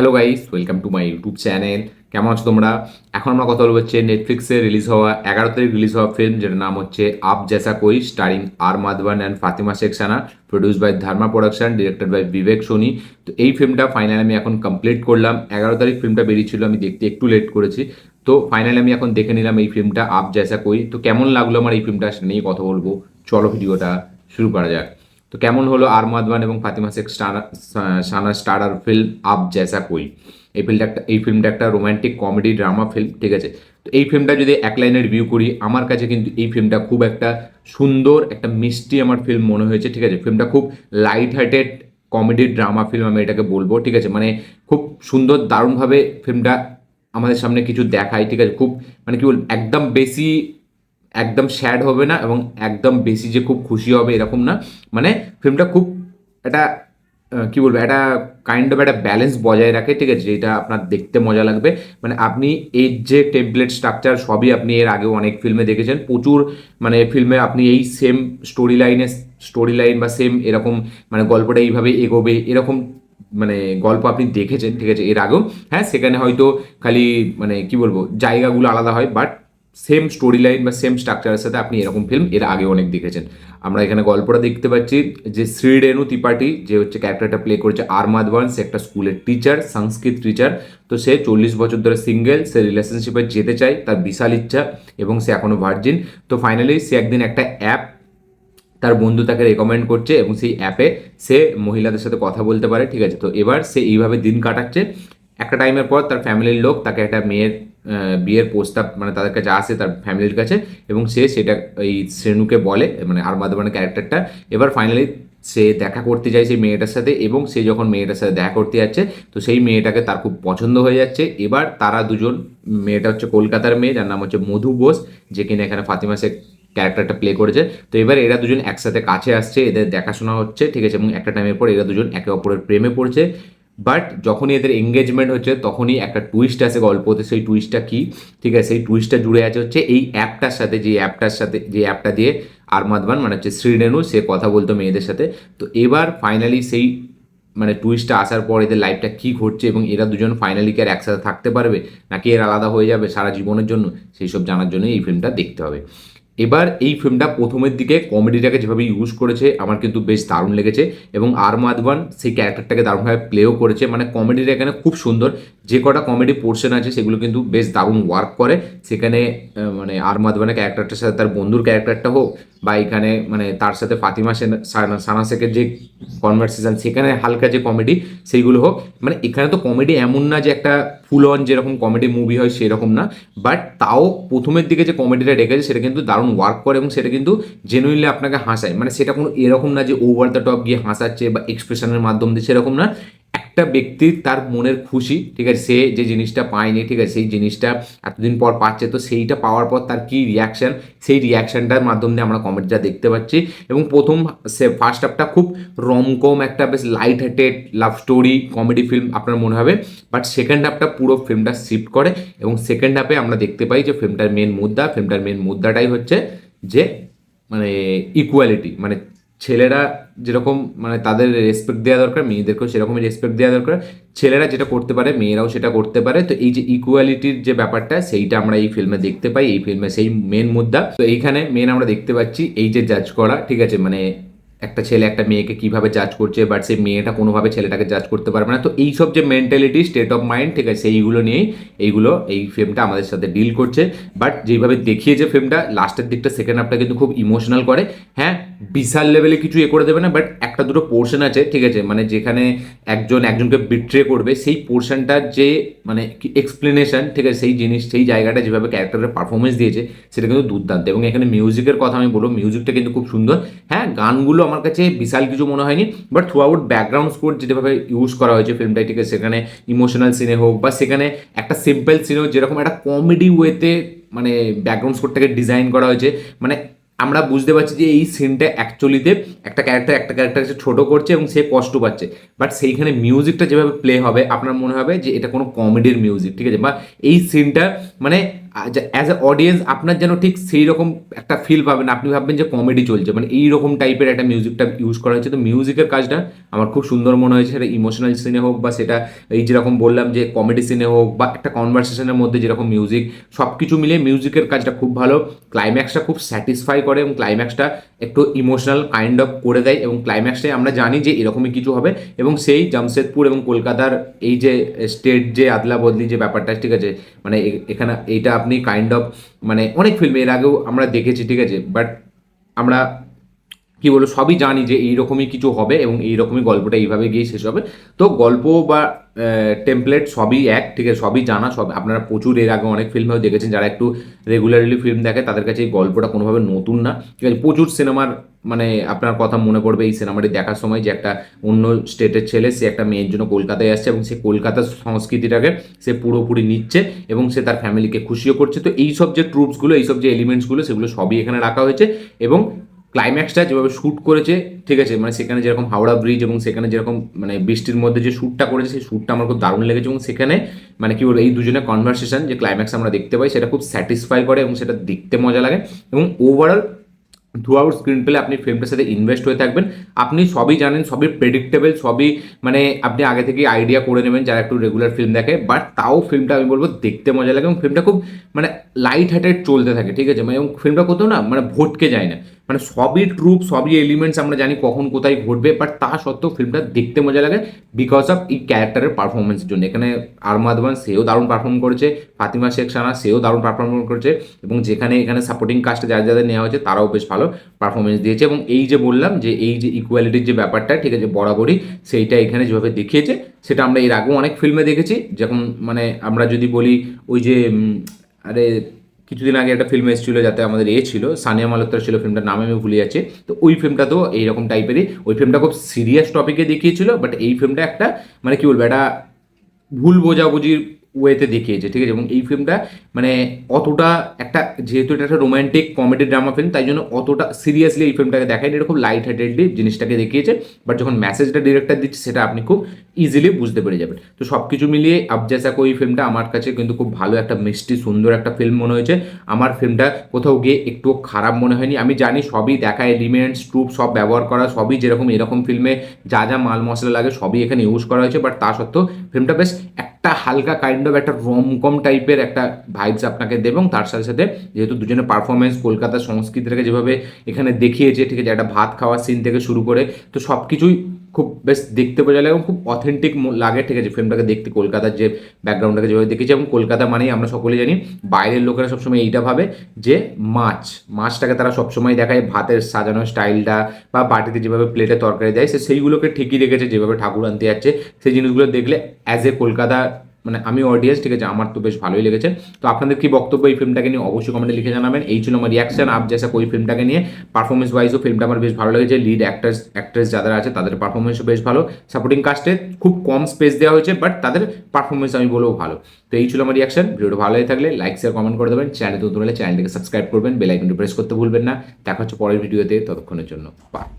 Hello guys, welcome to my YouTube channel. কেমন আছো তোমরা? এখন আমরা কথা বলবো হচ্ছে নেটফ্লিক্সে রিলিজ হওয়া 11 তারিখ রিলিজ হওয়া ফিল্ম, যেটার নাম হচ্ছে Aap Jaisa Koi, starring R Madhavan and Fatima Shaikh Sana, produce by Dharma production, directed by Vivek Soni. তো এই ফিল্মটা ফাইনালি আমি এখন কমপ্লিট করলাম। 11 তারিখ ফিল্মটা বেরিয়েছিল, আমি দেখতে একটু লেট করেছি। তো ফাইনালি আমি এখন দেখে নিলাম এই ফিল্মটা আপ জैसा कोई। তো কেমন লাগলো আমার এই ফিল্মটা, সেটা নিয়ে কথা বলবো। চলো ভিডিওটা শুরু করা যাক। তো কেমন হলো আর মাধবন এবং ফাতিমা শেখ সানা স্টারার ফিল্ম আপ জैसा कोई। এই ফিল্মটা একটা রোমান্টিক কমেডি ড্রামা ফিল্ম, ঠিক আছে। তো এই ফিল্মটা যদি এক লাইনে রিভিউ করি, আমার কাছে কিন্তু এই ফিল্মটা খুব একটা সুন্দর, একটা মিষ্টি আমার ফিল্ম মনে হয়েছে, ঠিক আছে। ফিল্মটা খুব light hearted comedy drama film আমি এটাকে বলবো, ঠিক আছে। মানে খুব সুন্দর, দারুণভাবে ফিল্মটা আমাদের সামনে কিছু দেখায়, ঠিক আছে। খুব মানে কি বল, একদম বেশি একদম স্যাড হবে না এবং একদম বেশি যে খুব খুশি হবে এরকম না। মানে ফিল্মটা খুব একটা কি বলবো, একটা কাইন্ড অফ একটা ব্যালেন্স বজায় রাখে, ঠিক আছে, যেটা আপনার দেখতে মজা লাগবে। মানে আপনি এর যে টেমপ্লেট স্ট্রাকচার সবই আপনি এর আগেও অনেক ফিল্মে দেখেছেন, প্রচুর মানে ফিল্মে আপনি এই সেম স্টোরি লাইন বা সেম এরকম মানে গল্পটা এইভাবে এগোবে এরকম মানে গল্প আপনি দেখেছেন, ঠিক আছে, এর আগেও। হ্যাঁ, সেখানে হয়তো খালি মানে কি বলবো জায়গাগুলো আলাদা হয়, বাট সেম স্টোরি লাইন বা সেম স্ট্রাকচারের সাথে আপনি এরকম ফিল্ম এর আগে অনেক দেখেছেন। আমরা এখানে গল্পটা দেখতে পাচ্ছি যে শ্রীরেণু ত্রিপাঠী, যে হচ্ছে ক্যারেক্টারটা প্লে করেছে আর মাধবন, সে একটা স্কুলের টিচার, সংস্কৃত টিচার। তো সে 40 বছর ধরে সিঙ্গেল, সে রিলেশনশিপে যেতে চায়, তার বিশাল ইচ্ছা, এবং সে এখনো ভার্জিন। তো ফাইনালি সে একদিন একটা অ্যাপ, তার বন্ধু তাকে রেকমেন্ড করছে এবং সেই অ্যাপে সে মহিলাদের সাথে কথা বলতে পারে, ঠিক আছে। তো এবার সে এইভাবে দিন কাটাচ্ছে। একটা টাইমের পর তার ফ্যামিলির লোক তাকে একটা মেয়ের বিয়ের প্রস্তাব, মানে তাদের কাছে আসে, তার ফ্যামিলির কাছে, এবং সে সেটা এই শ্রেণুকে বলে, মানে আর মাধবনের ক্যারেক্টারটা। এবার ফাইনালি সে দেখা করতে যায় সেই মেয়েটার সাথে, এবং সে যখন মেয়েটার সাথে দেখা করতে যাচ্ছে, তো সেই মেয়েটাকে তার খুব পছন্দ হয়ে যাচ্ছে। এবার তারা দুজন, মেয়েটা হচ্ছে কলকাতার মেয়ে যার নাম হচ্ছে মধু বোস, যে কিনা এখানে ফাতিমা শেখ ক্যারেক্টারটা প্লে করেছে। তো এবার এরা দুজন একসাথে কাছে আসছে, এদের দেখাশোনা হচ্ছে, ঠিক আছে, এবং একটা টাইমের পর এরা দুজন একে অপরের প্রেমে পড়ছে। বাট যখনই এদের এঙ্গেজমেন্ট হচ্ছে, তখনই একটা টুইস্ট আসে গল্পতে। সেই টুইস্টটা কি, ঠিক আছে, সেই টুইস্টটা জুড়ে আছে হচ্ছে এই অ্যাপটা দিয়ে আর মাধবান, মানে হচ্ছে শ্রীরেণু, সে কথা বলতো মেয়েদের সাথে। তো এবার ফাইনালি সেই মানে টুইস্টটা আসার পর এদের লাইফটা কী ঘটছে, এবং এরা দুজন ফাইনালি কি আর একসাথে থাকতে পারবে, নাকি এর আলাদা হয়ে যাবে সারা জীবনের জন্য, সেই সব জানার জন্য এই ফিল্মটা দেখতে হবে। এবার এই ফিল্মটা প্রথমের দিকে কমেডিটাকে যেভাবে ইউজ করেছে আমার কিন্তু বেশ দারুণ লেগেছে, এবং আর মাধবন সেই ক্যারেক্টারটাকে দারুণভাবে প্লেও করেছে। মানে কমেডিটা এখানে খুব সুন্দর, যে কটা কমেডি পোর্শন আছে সেগুলো কিন্তু বেশ দারুণ ওয়ার্ক করে সেখানে। মানে আর মাধবনের ক্যারেক্টারটার সাথে তার বন্ধুর ক্যারেক্টারটা হোক, বা এখানে মানে তার সাথে ফাতিমা সানা শেখের যে কনভারসেশন, সেখানে হালকা যে কমেডি সেইগুলো হোক। মানে এখানে তো কমেডি এমন না যে একটা ফুল অন যেরকম কমেডি মুভি হয় সেরকম না, বাট তাও প্রথমের দিকে যে কমেডিটা রেখেছে সেটা কিন্তু দারুণ ওয়ার্ক করে, এবং সেটা কিন্তু জেনুইনলি আপনাকে হাসায়। মানে সেটা কোনো এরকম না যে ওভার দ্য টপ গিয়ে হাসাচ্ছে বা এক্সপ্রেশনের মাধ্যম দিয়ে, সেরকম না। একটা ব্যক্তির তার মনের খুশি, ঠিক আছে, সে যে জিনিসটা পায়নি, ঠিক আছে, সেই জিনিসটা এতদিন পর পাচ্ছে, তো সেইটা পাওয়ার পর তার কী রিয়াকশান, সেই রিয়াকশানটার মাধ্যম দিয়ে আমরা কমেডিটা দেখতে পাচ্ছি। এবং প্রথম ফার্স্ট হাফটা খুব রমকম, একটা বেশ light hearted love story comedy film আপনার মনে হবে। বাট সেকেন্ড হাফটা পুরো ফিল্মটা শিফট করে, এবং সেকেন্ড হাফে আমরা দেখতে পাই যে ফিল্মটার মেন মুদ্রাটাই হচ্ছে যে মানে ইকুয়ালিটি। মানে ছেলেরা যেরকম মানে তাদের রেসপেক্ট দেওয়া দরকার, মেয়েদেরকেও সেরকমই রেসপেক্ট দেওয়া দরকার। ছেলেরা যেটা করতে পারে মেয়েরাও সেটা করতে পারে। তো এই যে ইকুয়ালিটির যে ব্যাপারটা, সেইটা আমরা এই ফিল্মে দেখতে পাই। এই ফিল্মে সেই মেন মুদ্রা। তো এইখানে মেন আমরা দেখতে পাচ্ছি এই যে জাজ করা, ঠিক আছে, মানে একটা ছেলে একটা মেয়েকে কিভাবে জাজ করছে, বাট সেই মেয়েটা কোনোভাবে ছেলেটাকে জাজ করতে পারবে না। তো এইসব যে মেন্টালিটি, স্টেট অফ মাইন্ড, ঠিক আছে, সেইগুলো নিয়েই এই ফিল্মটা আমাদের সাথে ডিল করছে। বাট যেভাবে দেখিয়েছে ফিল্মটা লাস্টের দিকটা, সেকেন্ড হাফটা কিন্তু খুব ইমোশনাল করে। হ্যাঁ, বিশাল লেভেলে কিছু করে দেবে না, বাট একটা দুটো পোর্শন আছে, ঠিক আছে, মানে যেখানে একজনকে বিট্রে করবে, সেই পোর্শনটার যে মানে এক্সপ্লেনেশন, ঠিক আছে, সেই জায়গাটা যেভাবে ক্যারেক্টারের পারফরমেন্স দিয়েছে সেটা কিন্তু দুর্দান্ত। এবং এখানে মিউজিকের কথা আমি বলবো, মিউজিকটা কিন্তু খুব সুন্দর। হ্যাঁ, গানগুলো আমার কাছে বিশাল কিছু মনে হয়নি, but through out background score যেভাবে ইউজ করা হয়েছে ফিল্মটাই, ঠিক আছে, সেখানে ইমোশনাল সিনে হোক বা সেখানে একটা সিম্পল সিনে হোক, যেরকম একটা কমেডি ওয়েতে মানে ব্যাকগ্রাউন্ড স্কোরটাকে ডিজাইন করা হয়েছে। মানে আমরা বুঝতে পারছি যে এই সিনটা অ্যাকচুয়ালিতে একটা ক্যারেক্টার ছোট করছে এবং সে কষ্ট পাচ্ছে, বাট সেইখানে মিউজিকটা যেভাবে প্লে হবে আপনার মনে হবে যে এটা কোনো কমেডির মিউজিক, ঠিক আছে, বা এই সিনটা মানে অ্যাজ এ অডিয়েন্স আপনার যেন ঠিক সেই রকম একটা ফিল পাবেন, আপনি ভাববেন যে কমেডি চলছে, মানে এই রকম টাইপের একটা মিউজিকটা ইউজ করা হয়েছে। তো মিউজিকের কাজটা আমার খুব সুন্দর মনে হয়েছে, সেটা ইমোশনাল সিনে হোক বা সেটা এই যেরকম বললাম যে কমেডি সিনে হোক বা একটা কনভারসেশনের মধ্যে যেরকম মিউজিক, সব কিছু মিলিয়ে মিউজিকের কাজটা খুব ভালো। ক্লাইম্যাক্সটা খুব স্যাটিসফাই করে এবং ক্লাইম্যাক্সটা একটু ইমোশনাল কাইন্ড অফ করে দেয়, এবং ক্লাইম্যাক্সটাই আমরা জানি যে এরকমই কিছু হবে। এবং সেই জামশেদপুর এবং কলকাতার এই যে স্টেট যে আদলা বদলি যে ব্যাপারটা, ঠিক আছে, মানে এখানে এইটা আপনি কাইন্ড অফ মানে অনেক ফিল্মে এর আগেও আমরা দেখেছি, ঠিক আছে, বাট আমরা কি বলবো সবই জানি যে এইরকমই কিছু হবে এবং এইরকমই গল্পটা এইভাবে গিয়ে শেষ হবে। তো গল্প বা টেমপ্লেট সবই এক, ঠিক আছে, সবই জানা, সব আপনারা প্রচুর এর আগে অনেক ফিল্মেও দেখেছেন। যারা একটু রেগুলারলি ফিল্ম দেখে তাদের কাছে এই গল্পটা কোনোভাবে নতুন না, ঠিক আছে। প্রচুর সিনেমার মানে আপনার কথা মনে পড়বে এই সিনেমাটি দেখার সময়, যে একটা অন্য স্টেটের ছেলে সে একটা মেয়ের জন্য কলকাতায় আসছে এবং সে কলকাতার সংস্কৃতিটাকে সে পুরোপুরি নিচ্ছে এবং সে তার ফ্যামিলিকে খুশিও করছে। তো এইসব যে ট্রুপসগুলো, এইসব যে এলিমেন্টসগুলো, সেগুলো সবই এখানে রাখা হয়েছে। এবং ক্লাইম্যাক্সটা যেভাবে শ্যুট করেছে, ঠিক আছে, মানে সেখানে যেরকম হাওড়া ব্রিজ এবং সেখানে যেরকম মানে বৃষ্টির মধ্যে যে শ্যুটটা করেছে, সেই শ্যুটটা আমার খুব দারুণ লেগেছে। এবং সেখানে মানে কি বলবো এই দুজনের কনভারসেশন যে ক্লাইম্যাক্স আমরা দেখতে পাই, সেটা খুব স্যাটিসফাই করে এবং সেটা দেখতে মজা লাগে। এবং overall through out screen play আপনি ফিল্মটার সাথে ইনভেস্ট হয়ে থাকবেন। আপনি সবই জানেন, সবই প্রেডিক্টেবল, সবই মানে আপনি আগে থেকেই আইডিয়া করে নেবেন যারা একটু রেগুলার ফিল্ম দেখে, বাট তাও ফিল্মটা আমি বলবো দেখতে মজা লাগে এবং ফিল্মটা খুব মানে লাইট হার্টেড চলতে থাকে, ঠিক আছে, মানে এবং ফিল্মটা কোথাও না মানে ভটকে যায় না, মানে সবই ট্রুপ সবই এলিমেন্টস আমরা জানি কখন কোথায় ঘটবে, বাট তা সত্ত্বেও ফিল্মটা দেখতে মজা লাগে বিকজ অফ এই ক্যারেক্টারের পারফরমেন্সের জন্য। এখানে আরমাদ খান সেও দারুণ পারফর্ম করেছে, ফাতিমা শেখ সানা সেও দারুণ পারফর্ম করেছে, এবং যেখানে এখানে সাপোর্টিং কাস্টে যারা যাদের নেওয়া হয়েছে তারাও বেশ ভালো পারফরমেন্স দিয়েছে। এবং এই যে বললাম যে এই যে ইকুয়ালিটির যে ব্যাপারটা, ঠিক আছে, বরাবরই সেইটা এখানে যেভাবে দেখিয়েছে সেটা আমরা এর আগেও অনেক ফিল্মে দেখেছি। যেমন মানে আমরা যদি বলি ওই যে আরে কিছুদিন আগে একটা ফিল্ম এসেছিল যাতে আমাদের ছিল সানিয়া মালোত্রা ছিল, ফিল্মটার নাম আমি ভুলে যাচ্ছি। তো ওই ফিল্মটা তো এইরকম টাইপেরই, ওই ফিল্মটা খুব সিরিয়াস টপিকে দেখিয়েছিল, বাট এই ফিল্মটা একটা মানে কি বলবো একটা ভুল বোঝাবুঝির ওয়েতে দেখিয়েছে, ঠিক আছে। এবং এই ফিল্মটা মানে অতটা একটা, যেহেতু এটা একটা রোম্যান্টিক কমেডি ড্রামা ফিল্ম, তাই জন্য অতটা সিরিয়াসলি এই ফিল্মটাকে দেখায়নি, এটা খুব লাইট হার্টেডলি জিনিসটাকে দেখিয়েছে। বাট যখন মেসেজটা ডিরেক্টর দিচ্ছে সেটা আপনি খুব ইজিলি বুঝতে পেরে যাবেন। তো সব কিছু মিলিয়ে আব জেসা কোই ফিল্মটা আমার কাছে কিন্তু খুব ভালো একটা মিষ্টি সুন্দর একটা ফিল্ম মনে হয়েছে। আমার ফিল্মটা কোথাও গিয়ে একটুও খারাপ মনে হয়নি। আমি জানি সবই দেখা এলিমেন্টস ট্রুপ সব ব্যবহার করা, সবই যেরকম এরকম ফিল্মে যা যা মাল মশলা লাগে সবই এখানে ইউজ করা হয়েছে, বাট তা সত্ত্বেও ফিল্মটা বেশ একটা হালকা কাইন্ড অফ একটা রমকম টাইপের একটা ভাইবস আপনাকে দেবে। এবং তার সাথে সাথে যেহেতু দুজনের পারফরমেন্স কলকাতার সংস্কৃতিটাকে যেভাবে এখানে দেখিয়েছে, ঠিক আছে, একটা ভাত খাওয়ার সিন থেকে শুরু করে, তো সব কিছুই খুব বেশ দেখতে বোঝা লাগে এবং খুব অথেন্টিক লাগে, ঠিক আছে, ফিল্মটাকে দেখতে কলকাতার যে ব্যাকগ্রাউন্ডটাকে যেভাবে দেখেছি। এবং কলকাতা মানেই আমরা সকলে জানি বাইরের লোকেরা সবসময় এইটা ভাবে যে মাছটাকে তারা সবসময় দেখায় ভাতের সাজানো স্টাইলটা বা বাটিতে যেভাবে প্লেটে তরকারি দেয়, সেইগুলোকে ঠিকই রেখেছে, যেভাবে ঠাকুর আনতে যাচ্ছে সেই জিনিসগুলো দেখলে অ্যাজ এ কলকাতা মানে আমি অডিয়েন্স, ঠিক আছে, আমার তো বেশ ভালোই লেগেছে। তো আপনাদের কি বক্তব্য এই ফিল্মটাকে নিয়ে অবশ্যই কমেন্টে লিখে জানাবেন। এই ছিল আমার রিয়াকশন আপ জেসা কোই ফিল্মটাকে নিয়ে। পারফরমেন্স ওয়াইজও ফিল্মটা আমার বেশ ভালো লেগেছে, লিড অ্যাক্ট্রেস যারা আছে তাদের পারফরমেন্সও বেশ ভালো, সাপোর্টিং কাস্টে খুব কম স্পেস দেওয়া হয়েছে বাট তাদের পারফরমেন্স আমি বলবো ভালো। তো এই ছিল আমার রিয়াকশন। ভিডিওটা ভালো হয়ে থাকলে লাইক শেয়ার কমেন্ট করে দেবেন, চ্যানেলে নতুন হলে চ্যানেলটিকে সাবস্ক্রাইব করবেন, বেল আইকনটি প্রেস করতে ভুলবেন না। দেখা হচ্ছে পরের ভিডিওতে, ততক্ষণের জন্য বাই।